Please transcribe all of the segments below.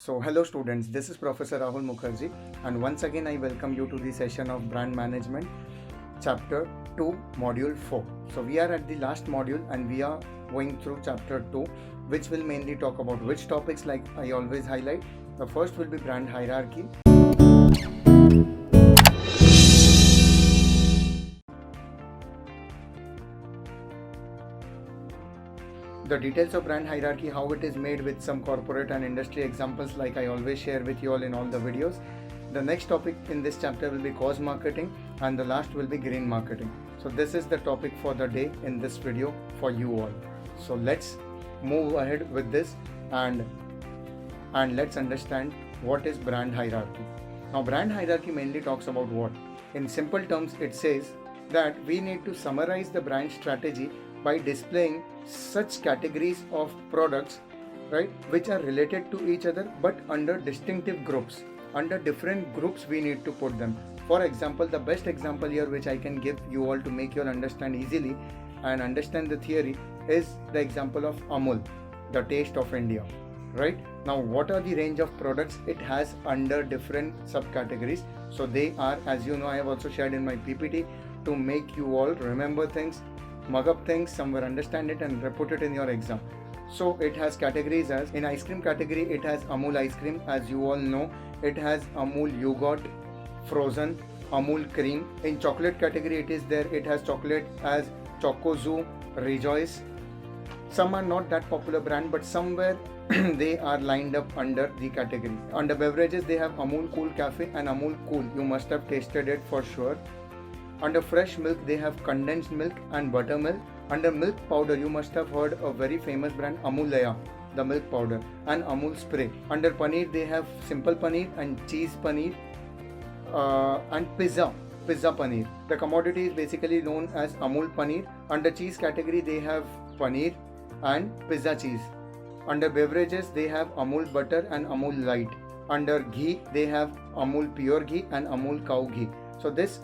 So hello students, this is Professor Rahul Mukherjee and once again I welcome you to the session of Brand Management Chapter 2 Module 4. So we are at the last module and we are going through Chapter 2 which will mainly talk about which topics like I always highlight. The first will be brand hierarchy. The details of brand hierarchy, how it is made with some corporate and industry examples like I always share with you all in all the videos. The next topic in this chapter will be cause marketing and the last will be green marketing. So this is the topic for the day in this video for you all. So let's move ahead with this and let's understand what is brand hierarchy. Now brand hierarchy mainly talks about what? In simple terms it says that we need to summarize the brand strategy by displaying such categories of products, right, which are related to each other but under distinctive groups. Under different groups we need to put them. For example, the best example here which I can give you all to make you all understand easily and understand the theory is the example of Amul, the taste of India, right? Now what are the range of products it has under different subcategories? So they are, as you know, I have also shared in my PPT to make you all remember things, mug up things, somewhere understand it and put it in your exam. So it has categories as, in ice cream category it has Amul ice cream, as you all know. It has Amul yogurt, frozen, Amul cream. In chocolate category it is there, it has chocolate as Choco-Zoo, Rejoice. Some are not that popular brand but somewhere they are lined up under the category. Under beverages they have Amul Cool Cafe and Amul Cool. You must have tasted it for sure. Under fresh milk they have condensed milk and buttermilk. Under milk powder you must have heard a very famous brand Amul Laya, the milk powder, and Amul spray. Under paneer they have simple paneer and cheese paneer and pizza paneer. The commodity is basically known as Amul paneer. Under cheese category they have paneer and pizza cheese. Under beverages they have Amul butter and Amul light. Under ghee they have Amul pure ghee and Amul cow ghee. So this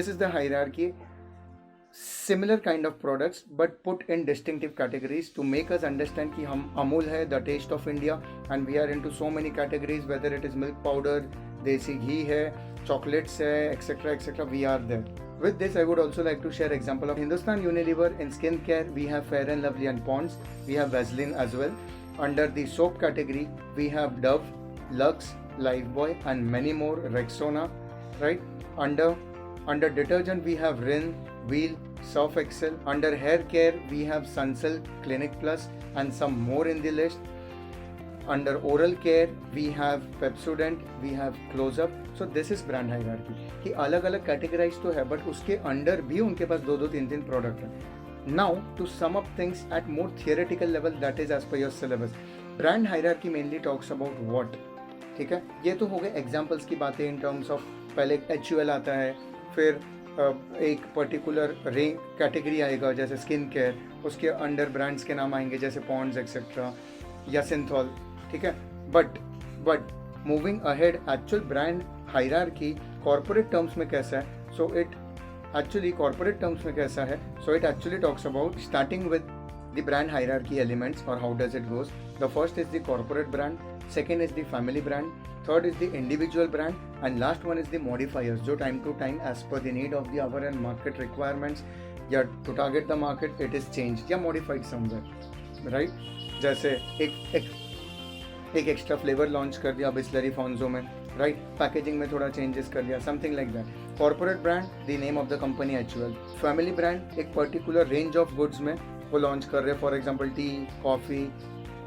is the hierarchy. Similar kind of products but put in distinctive categories to make us understand कि हम Amul है, the taste of India, and we are into so many categories, whether it is milk powder, desi ghee है, chocolates है, etc. We are there. With this I would also like to share example of Hindustan Unilever. In skincare we have Fair and Lovely and Ponds, we have Vaseline as well. Under the soap category we have Dove, Lux, Lifebuoy and many more, Rexona, right? Under detergent we have Rin, Wheel, Surf Excel. Under hair care we have Sunsilk, Clinic Plus and some more in the list. Under oral care we have Pepsodent, we have Close Up. So this is brand hierarchy कि अलग अलग categorize तो है but उसके under भी उनके पास दो तीन प्रोडक्ट है. Now to sum up things at more theoretical level, that is as per your syllabus, brand hierarchy mainly talks about what? ठीक है, ये तो हो गए एग्जाम्पल्स की बातें इन टर्म्स ऑफ. पहले HUL आता है, फिर एक पर्टिकुलर रेंज कैटेगरी आएगा जैसे स्किन केयर, उसके अंडर ब्रांड्स के नाम आएंगे जैसे पॉन्ड्स एक्सेट्रा या सिंथॉल, ठीक है. But moving ahead, actual brand hierarchy corporate terms में कैसा है? So it actually talks about starting with the brand hierarchy elements और how does it goes. The first is the corporate brand, second is the family brand, third is the individual brand and last one is the modifiers जो time to time as per the need of the hour and market requirements या to target the market it is changed या modified somewhere, right? जैसे एक extra flavour launch कर दिया बिस्लरी फॉन्जो में, right? Packaging में थोड़ा चेंजेस कर दिया, something like that. Corporate brand the name of the company HUL. Family brand एक पर्टिकुलर रेंज ऑफ गुड्स में वो लॉन्च कर रहे हैं, फॉर एग्जांपल टी, कॉफ़ी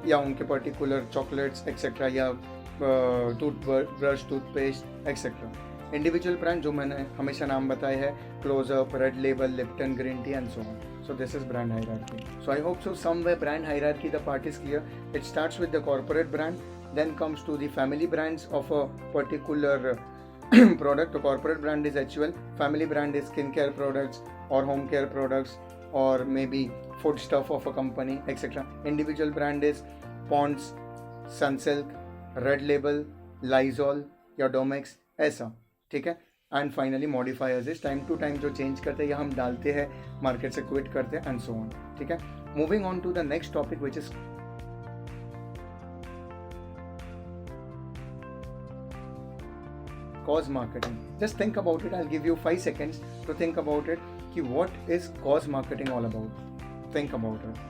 या उनके पर्टिकुलर चॉकलेट्स एक्सेट्रा या toothbrush, toothpaste etcetera. Individual brand जो मैंने हमेशा नाम बताए हैं, Closeup, Red Label, Lipton green tea and so on. So this is brand hierarchy. So I hope so somewhere brand hierarchy the part is clear. It starts with the corporate brand, then comes to the family brands of a particular product. The corporate brand is HUL, family brand is skincare products or home care products or maybe food stuff of a company etc. Individual brand is Ponds, Sunsilk, Red Label, Lysol या Domex, ऐसा, ठीक है. And finally modifiers is time to time जो change करते हैं या हम डालते हैं, मार्केट से क्विट करते हैं एंड सो ऑन, ठीक है. Moving on to the next topic which is cause marketing. Just think about it. I'll give you 5 seconds to think about it. Ki what is cause marketing all about? Think about it.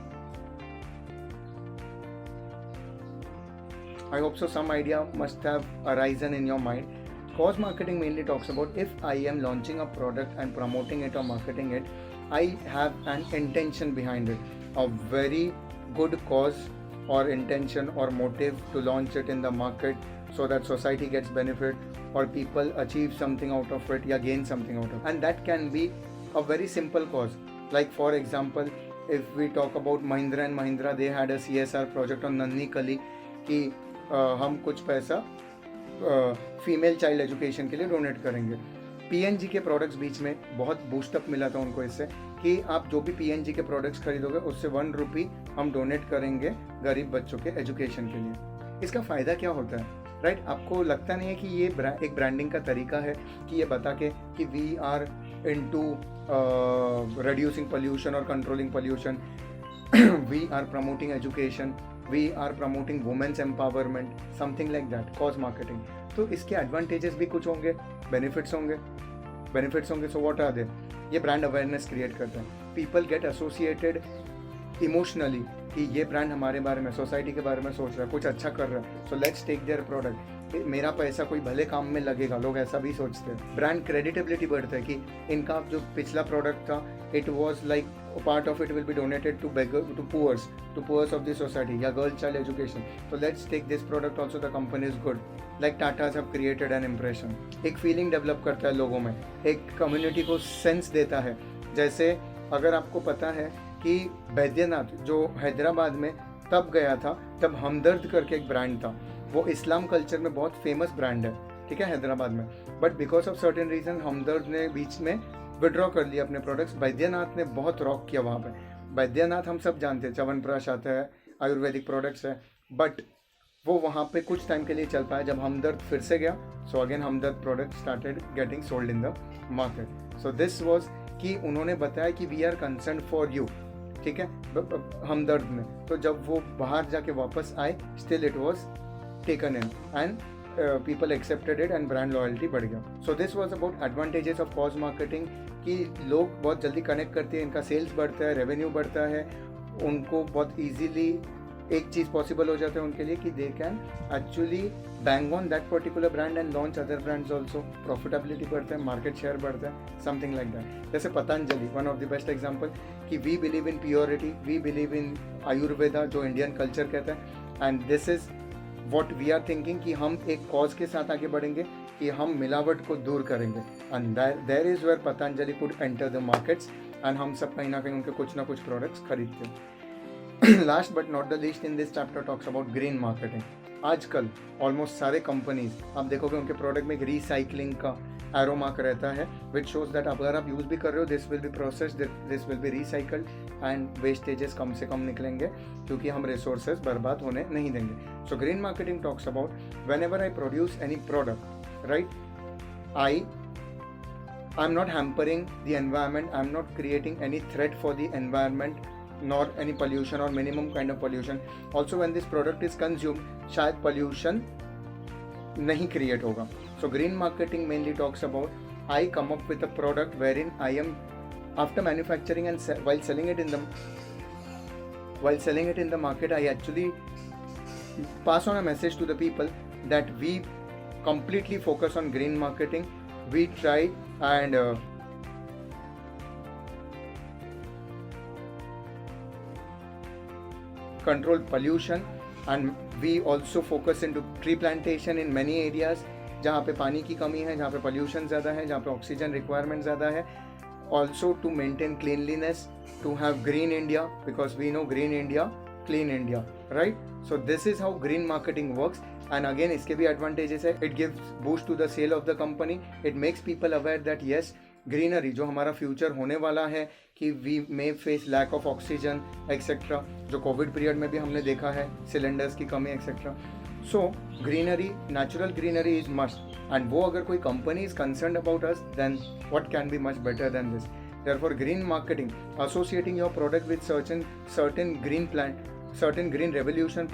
I hope so some idea must have arisen in your mind. Cause marketing mainly talks about if I am launching a product and promoting it or marketing it, I have an intention behind it, a very good cause or intention or motive to launch it in the market so that society gets benefit or people achieve something out of it or gain something out of it. And that can be a very simple cause. Like for example, if we talk about Mahindra and Mahindra, they had a CSR project on Nanni Kali कि हम कुछ पैसा female child education के लिए donate करेंगे. PNG के products बीच में बहुत बूस्टअप मिला था उनको इससे कि आप जो भी पीएनजी के प्रोडक्ट्स खरीदोगे उससे 1 रुपी हम डोनेट करेंगे गरीब बच्चों के एजुकेशन के लिए. इसका फ़ायदा क्या होता है, राइट? आपको लगता नहीं है कि ये एक ब्रांडिंग का तरीका है कि ये बता के कि we are into reducing pollution और controlling pollution, we are promoting education, we are promoting women's empowerment, something like that, cause marketing. तो इसके एडवांटेजेस भी कुछ होंगे, बेनिफिट्स होंगे. So what are they? ये ब्रांड अवेयरनेस क्रिएट करता है. पीपल गेट एसोसिएटेड इमोशनली कि ये ब्रांड हमारे बारे में, सोसाइटी के बारे में सोच रहा है, कुछ अच्छा कर रहा है, so let's take their product. मेरा पैसा कोई भले काम में लगेगा, लोग ऐसा भी सोचते हैं. ब्रांड क्रेडिटेबिलिटी बढ़ता है कि इनका जो पिछला प्रोडक्ट था, it was like part of it will be donated to poors of the society या girl child education. So let's take this product also, the company is good. Like Tatas have created an impression. एक feeling develop करता है लोगों में, एक community को sense देता है. जैसे अगर आपको पता है कि बैद्यनाथ जो हैदराबाद में तब गया था, तब हमदर्द करके एक ब्रांड था, वो इस्लाम कल्चर में बहुत फेमस ब्रांड है, ठीक है, हैदराबाद में. But because of certain reason Hamdard ने बीच में विड्रॉ कर लिया अपने प्रोडक्ट्स. बैद्यनाथ ने बहुत रॉक किया वहाँ पे. बैद्यनाथ हम सब जानते हैं, च्यवनप्राश आता है, आयुर्वेदिक प्रोडक्ट्स है, बट वो वहाँ पे कुछ टाइम के लिए चल पाया. जब हमदर्द फिर से गया, so again Hamdard product started getting sold in the market. So this was कि उन्होंने बताया कि we are concern for you, ठीक है, हमदर्द में. तो जब वो बाहर जाके वापस आए, still it was taken in and people accepted it and brand loyalty बढ़ गया. So this was about advantages of cause marketing कि लोग बहुत जल्दी कनेक्ट करते हैं, इनका सेल्स बढ़ता है, रेवेन्यू बढ़ता है, उनको बहुत इजीली एक चीज़ पॉसिबल हो जाता है उनके लिए कि they can actually bang on that particular brand and launch other brands also. Profitability बढ़ता है, मार्केट शेयर बढ़ता है, समथिंग लाइक दैट. जैसे Patanjali, one of the best example कि we believe in purity, we believe in Ayurveda जो Indian culture कहता है, and this is what we are thinking कि हम एक कॉज के साथ आगे बढ़ेंगे कि हम मिलावट को दूर करेंगे. And there is where Patanjali could enter the markets and हम सब कहीं ना कहीं उनके कुछ ना कुछ प्रोडक्ट्स खरीदते हैं. Last but not the least in this chapter talks about green marketing. आजकल ऑलमोस्ट सारे कंपनीज आप देखोगे उनके प्रोडक्ट में एक रिसाइकलिंग का एरो मार्क रहता है, विच शोज दैट अगर आप यूज़ भी कर रहे हो, this will be processed, this will be recycled and wastages कम से कम निकलेंगे क्योंकि हम रिसोर्सेज बर्बाद होने नहीं देंगे. So green marketing talks about when ever I produce any product, right, I am not hampering the environment, I am not creating any threat for the environment nor any pollution or minimum kind of pollution. Also when this product is consumed शायद pollution नहीं create होगा. So green marketing mainly talks about I come up with a product wherein I am after manufacturing and while selling it in the market, I actually pass on a message to the people that we completely focus on green marketing. We try and control pollution and we also focus into tree plantation in many areas जहाँ पे पानी की कमी है, जहाँ पे pollution ज़्यादा है, जहाँ पे ऑक्सीजन रिक्वायरमेंट ज़्यादा है. Also to maintain cleanliness, to have green India, because we know green India, clean India, right? So this is how green marketing works. And again इसके भी advantages है. It gives boost to the sale of the company. It makes people aware that yes, greenery जो हमारा future होने वाला है कि we may face lack of oxygen etcetera, जो कोविड पीरियड में भी हमने देखा है, सिलेंडर्स की कमी etcetera. So greenery, natural greenery is must. And वो अगर कोई company is concerned about us, then what can be much better than this. Therefore green marketing, associating your product with certain green plant, certain green revolution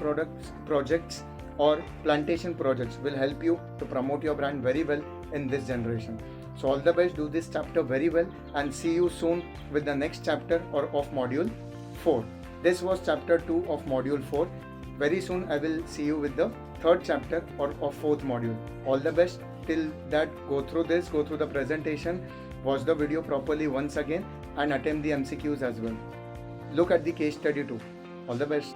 projects or plantation projects will help you to promote your brand very well in this generation. So all the best, do this chapter very well, and see you soon with the next chapter or of module 4. This was chapter 2 of module 4. Very soon I will see you with the third chapter or of fourth module. All the best. Till that, go through the presentation, watch the video properly once again, and attempt the MCQs as well. Look at the case study too. All the best.